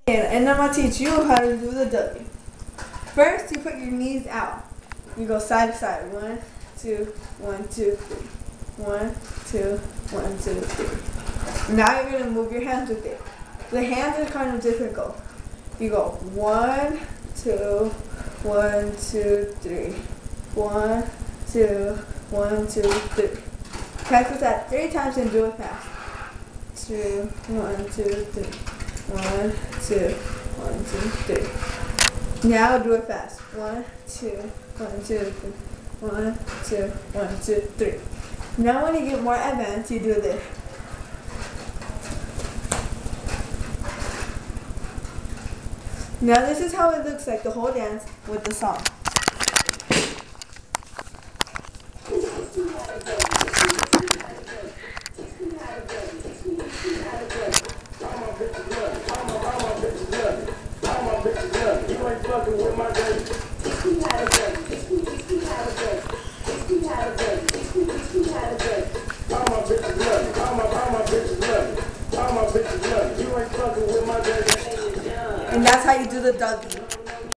And I'm going to teach you how to do the W. First, you put your knees out. You go side to side. 1, 2, 1, 2, 3. 1, 2, 1, 2, 3. Now you're going to move your hands with it. The hands are kind of difficult. You go 1, 2, 1, 2, 3. 1, 2, 1, 2, 3. Practice that 3 times and do it fast. 2, 1, 2, 3. 1, 2, 1, 2, 3. Now do it fast. 1, 2, 1, 2, 3. 1, 2, 1, 2, 3. Now when you get more advanced, you do this. Now this is how it looks like the whole dance with the song. And that's how you do the W.